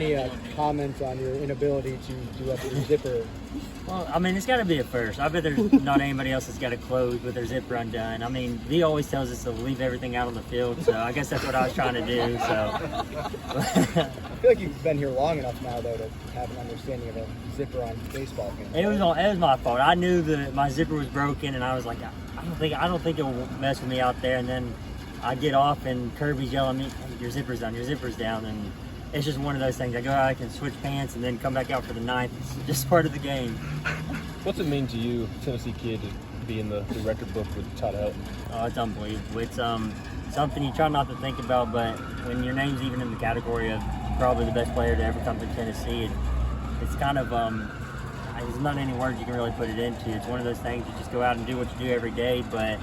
Any comments on your inability to do up your zipper? Well, I mean, it's got to be a first. I bet there's not anybody else that's got it closed with their zipper undone. I mean, Lee always tells us to leave everything out on the field, so I guess that's what I was trying to do. So I feel like you've been here long enough now, though, to have an understanding of a zipper on baseball games. It was my fault. I knew that my zipper was broken, and I was like, I don't think it will mess with me out there. And then I get off, and Kirby's yelling at me, hey, your zipper's down, and it's just one of those things. I go out, I can switch pants, and then come back out for the ninth. It's just part of the game. What's it mean to you, Tennessee kid, to be in the record book with Todd Helton? Oh, it's unbelievable. It's something you try not to think about, but when your name's even in the category of probably the best player to ever come to Tennessee, it's kind of there's not any words you can really put it into. It's one of those things you just go out and do what you do every day, but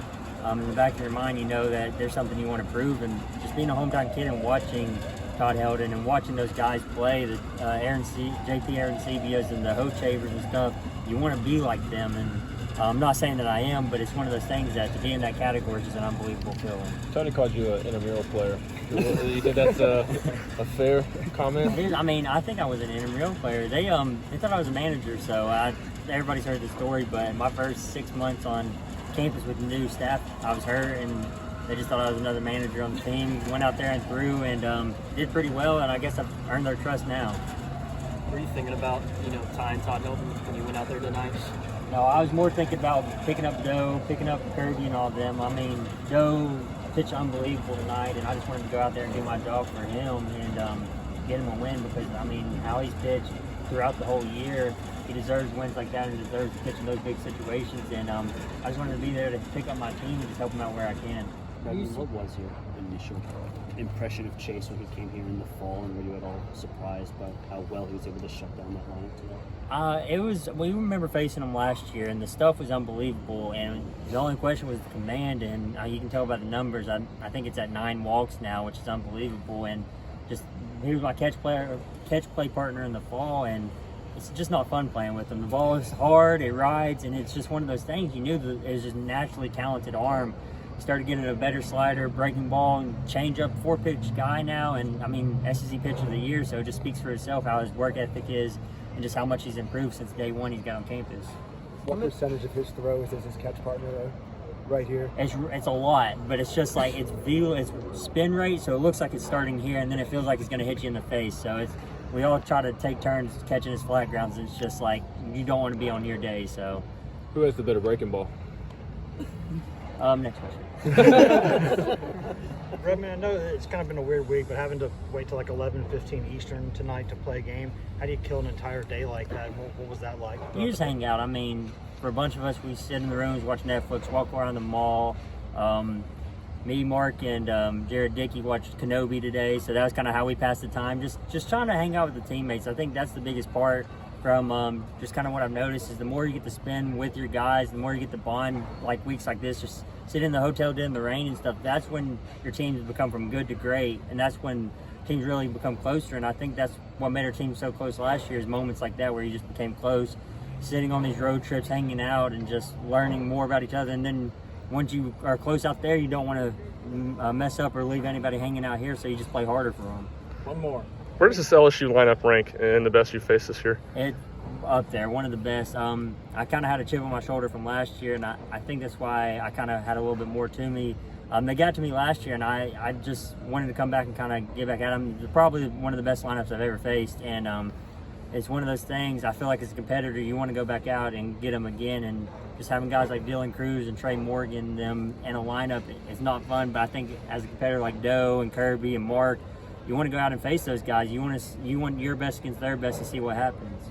in the back of your mind, you know that there's something you want to prove, and just being a hometown kid and watching Todd Helton and watching those guys play, the JP Aaron Sevias and the Ho Chavers and stuff, you want to be like them. And I'm not saying that I am, but it's one of those things that to be in that category is just an unbelievable feeling. Tony called you an intramural player. You think that's a fair comment? I mean, I think I was an intramural player. They thought I was a manager, so everybody's heard the story, but my first 6 months on campus with the new staff, I was hurt, and they just thought I was another manager on the team. Went out there and threw, and did pretty well, and I guess I've earned their trust now. Were you thinking about, tying Todd Helton when you went out there tonight? No, I was more thinking about picking up Doe, picking up Kirby and all of them. I mean, Doe pitched unbelievable tonight, and I just wanted to go out there and do my job for him and get him a win because, I mean, how he's pitched throughout the whole year, he deserves wins like that and deserves to pitch in those big situations. And I just wanted to be there to pick up my team and just help him out where I can. What was your initial impression of Chase when he came here in the fall, and were you at all surprised by how well he was able to shut down that lineup today? We remember facing him last year, and the stuff was unbelievable. And the only question was the command, and you can tell by the numbers. I think it's at 9 walks now, which is unbelievable. And just he was my catch play partner in the fall, and it's just not fun playing with him. The ball is hard, it rides, and it's just one of those things. You knew that it was just a naturally talented arm. He started getting a better slider, breaking ball, and change up 4-pitch guy now. And I mean, SEC pitcher of the year, so it just speaks for itself how his work ethic is and just how much he's improved since day one he's got on campus. What percentage of his throws is his catch partner right here? It's a lot, but it's just like it's spin rate, so it looks like it's starting here, and then it feels like it's going to hit you in the face. So we all try to take turns catching his flat grounds, and it's just like you don't want to be on your day. So Who has the better breaking ball? Next question. Redmond, I know that it's kind of been a weird week, but having to wait till like 11:15 Eastern tonight to play a game, how do you kill an entire day like that? What was that like? You just hang out. I mean, for a bunch of us, we sit in the rooms, watch Netflix, walk around the mall. Me, Mark, and Jared Dickey watched Kenobi today, so that was kind of how we passed the time. Just trying to hang out with the teammates. I think that's the biggest part from just kind of what I've noticed is the more you get to spend with your guys, the more you get to bond, like weeks like this, just sit in the hotel in the rain and stuff. That's when your teams become from good to great, and that's when teams really become closer. And I think that's what made our team so close last year is moments like that where you just became close, sitting on these road trips, hanging out, and just learning more about each other. And then once you are close out there, you don't want to mess up or leave anybody hanging out here, so you just play harder for them. One more. Where does this LSU lineup rank in the best you faced this year? It's up there, one of the best. I kind of had a chip on my shoulder from last year, and I think that's why I kind of had a little bit more to me. They got to me last year, and I just wanted to come back and kind of get back at them. They're probably one of the best lineups I've ever faced, and it's one of those things. I feel like as a competitor, you want to go back out and get them again, and just having guys like Dylan Cruz and Trey Morgan them in a lineup is not fun. But I think as a competitor like Doe and Kirby and Mark, you want to go out and face those guys. You want your best against their best and see what happens.